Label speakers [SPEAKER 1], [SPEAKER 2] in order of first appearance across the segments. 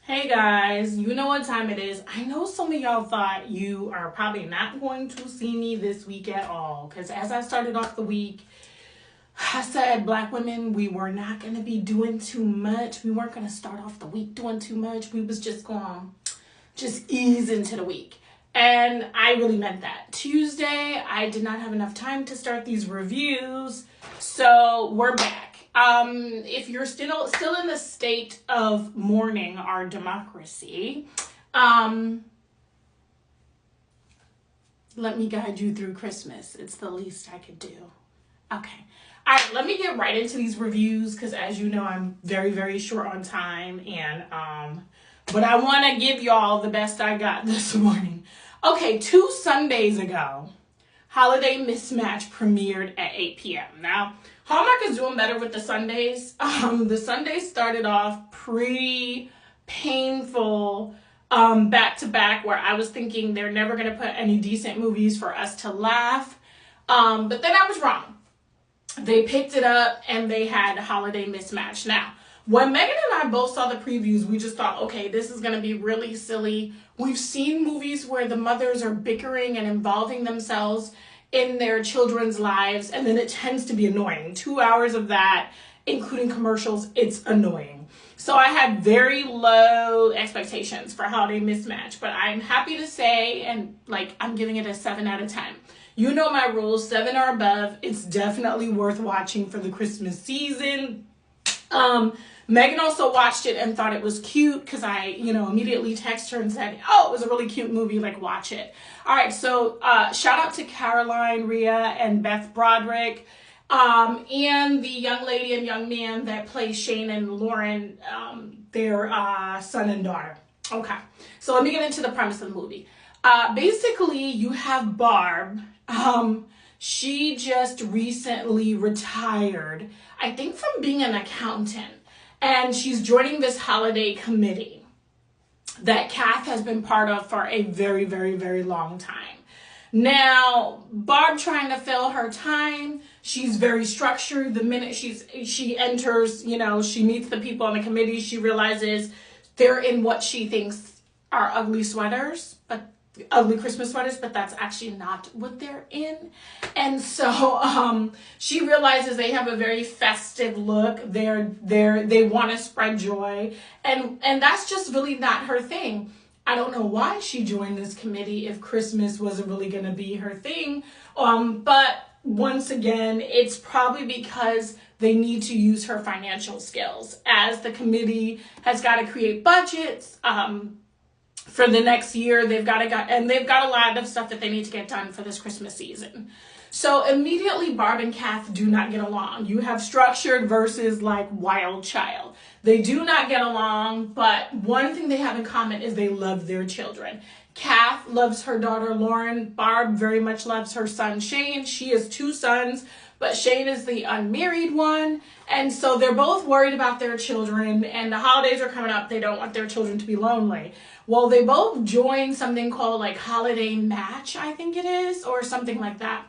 [SPEAKER 1] Hey guys, you know what time it is. I know some of y'all thought you are probably not going to see me this week at all, because as I started off the week, I said Black women, we were not going to be doing too much. We weren't going to start off the week doing too much. We was just going to just ease into the week. And I really meant that. Tuesday, I did not have enough time to start these reviews, so we're back. If you're still in the state of mourning our democracy, let me guide you through Christmas. It's the least I could do. Okay. All right, let me get right into these reviews because, as you know, I'm very, very short on time, and but I want to give y'all the best I got this morning. Okay, 2 Sundays ago, Holiday Mismatch premiered at 8 p.m. Now, Hallmark is doing better with the Sundays. The Sundays started off pretty painful back to back, where I was thinking they're never going to put any decent movies for us to laugh. But then I was wrong. They picked it up and they had Holiday Mismatch. Now, when Megan and I both saw the previews, we just thought, okay, this is going to be really silly. We've seen movies where the mothers are bickering and involving themselves in their children's lives, and then it tends to be annoying. 2 hours of that, including commercials, it's annoying. So I had very low expectations for Holiday Mismatch, but I'm happy to say, and I'm giving it a 7 out of 10. You know my rules, 7 or above. It's definitely worth watching for the Christmas season. Megan also watched it and thought it was cute because I, immediately texted her and said, oh, it was a really cute movie, watch it. All right, so shout out to Caroline, Rhea, and Beth Broderick, and the young lady and young man that play Shane and Lauren, their son and daughter. Okay, so let me get into the premise of the movie. Basically, you have Barb. She just recently retired, I think from being an accountant. And she's joining this holiday committee that Kath has been part of for a very, very, very long time. Now, Barb trying to fill her time, she's very structured. The minute she enters, she meets the people on the committee, she realizes they're in what she thinks are ugly Christmas sweaters, but that's actually not what they're in. And so she realizes they have a very festive look. They want to spread joy, and that's just really not her thing. I don't know why she joined this committee if Christmas wasn't really going to be her thing. But once again, it's probably because they need to use her financial skills, as the committee has got to create budgets. For the next year, they've got a lot of stuff that they need to get done for this Christmas season. So immediately, Barb and Kath do not get along. You have structured versus wild child. They do not get along, but one thing they have in common is they love their children. Kath loves her daughter, Lauren. Barb very much loves her son, Shane. She has 2 sons, but Shane is the unmarried one. And so they're both worried about their children, and the holidays are coming up. They don't want their children to be lonely. Well, they both joined something called Holiday Match, I think it is, or something like that.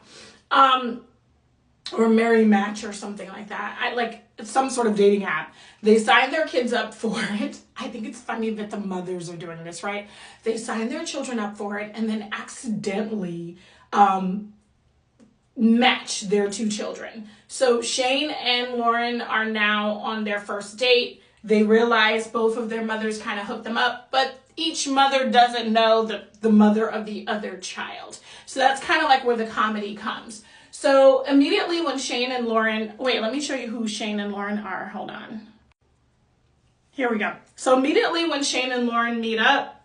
[SPEAKER 1] Or Merry Match or something like that. It's some sort of dating app. They signed their kids up for it. I think it's funny that the mothers are doing this, right? They signed their children up for it and then accidentally match their 2 children. So Shane and Lauren are now on their first date. They realize both of their mothers kind of hooked them up, but each mother doesn't know the mother of the other child. So that's kind of where the comedy comes. So immediately when Shane and Lauren, wait, let me show you who Shane and Lauren are. Hold on. Here we go. So immediately when Shane and Lauren meet up,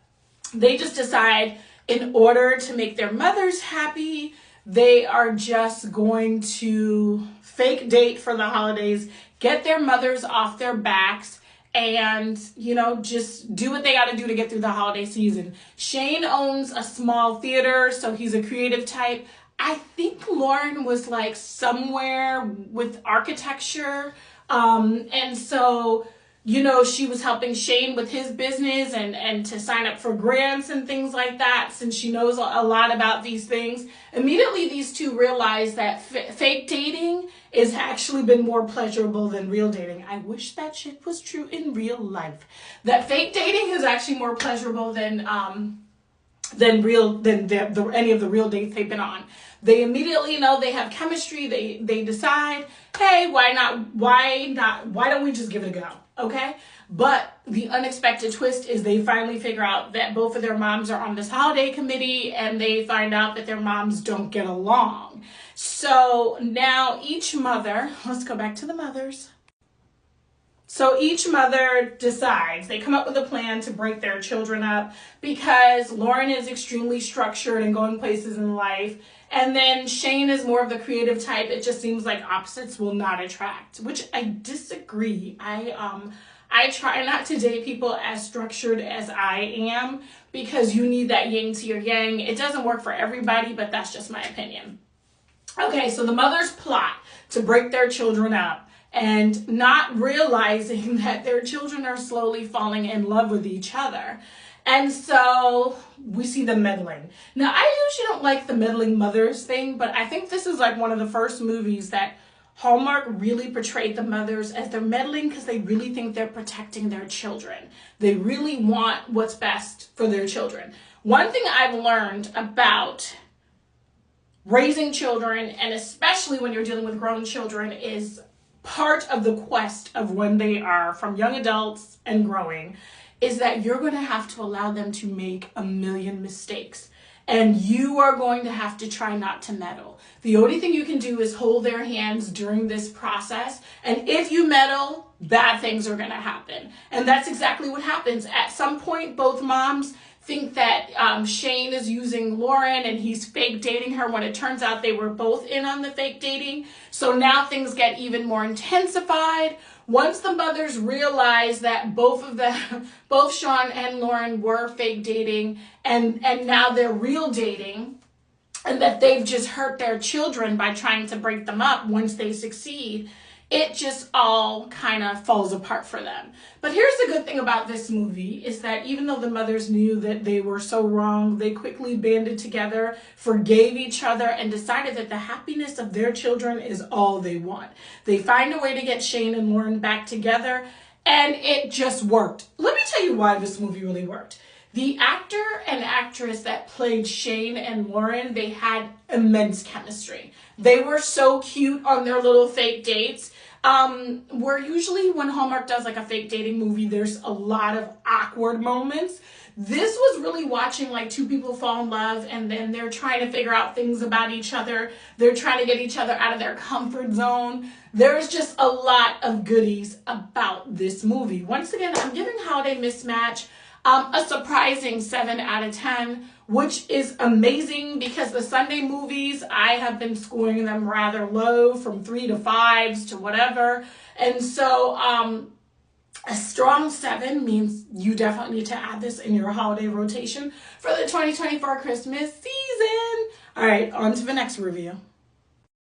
[SPEAKER 1] they just decide, in order to make their mothers happy, they are just going to fake date for the holidays, get their mothers off their backs, and, just do what they got to do to get through the holiday season. Shane owns a small theater, so he's a creative type. I think Lauren was somewhere with architecture. And so you know, she was helping Shane with his business and to sign up for grants and things like that, since she knows a lot about these things. Immediately, these two realized that fake dating is actually been more pleasurable than real dating. I wish that shit was true in real life. That fake dating is actually more pleasurable than any of the real dates they've been on. They immediately know they have chemistry. They decide, hey, why don't we just give it a go? Okay. But the unexpected twist is they finally figure out that both of their moms are on this holiday committee, and they find out that their moms don't get along. So now each mother, let's go back to the mothers. So each mother decides, they come up with a plan to break their children up, because Lauren is extremely structured and going places in life. And then Shane is more of the creative type. It just seems like opposites will not attract, which I disagree. I try not to date people as structured as I am, because you need that yin to your yang. It doesn't work for everybody, but that's just my opinion. Okay, so the mothers plot to break their children up, and not realizing that their children are slowly falling in love with each other. And so we see them meddling. Now, I usually don't like the meddling mothers thing, but I think this is like one of the first movies that Hallmark really portrayed the mothers as they're meddling because they really think they're protecting their children. They really want what's best for their children. One thing I've learned about raising children, and especially when you're dealing with grown children, is part of the quest of when they are from young adults and growing, is that you're going to have to allow them to make a million mistakes. And you are going to have to try not to meddle. The only thing you can do is hold their hands during this process. And if you meddle, bad things are going to happen. And that's exactly what happens. At some point, both moms think that Shane is using Lauren and he's fake dating her, when it turns out they were both in on the fake dating. So now things get even more intensified. Once the mothers realize that both Sean and Lauren were fake dating, and now they're real dating, and that they've just hurt their children by trying to break them up, once they succeed, it just all kind of falls apart for them. But here's the good thing about this movie, is that even though the mothers knew that they were so wrong, they quickly banded together, forgave each other, and decided that the happiness of their children is all they want. They find a way to get Shane and Lauren back together, and it just worked. Let me tell you why this movie really worked. The actor and actress that played Shane and Lauren, they had immense chemistry. They were so cute on their little fake dates. Where usually when Hallmark does like a fake dating movie, there's a lot of awkward moments. This was really watching like two people fall in love, and then they're trying to figure out things about each other. They're trying to get each other out of their comfort zone. There's just a lot of goodies about this movie. Once again, I'm giving Holiday Mismatch a surprising 7 out of 10, which is amazing, because the Sunday movies, I have been scoring them rather low, from 3 to 5s to whatever. And so a strong 7 means you definitely need to add this in your holiday rotation for the 2024 Christmas season. All right, on to the next review.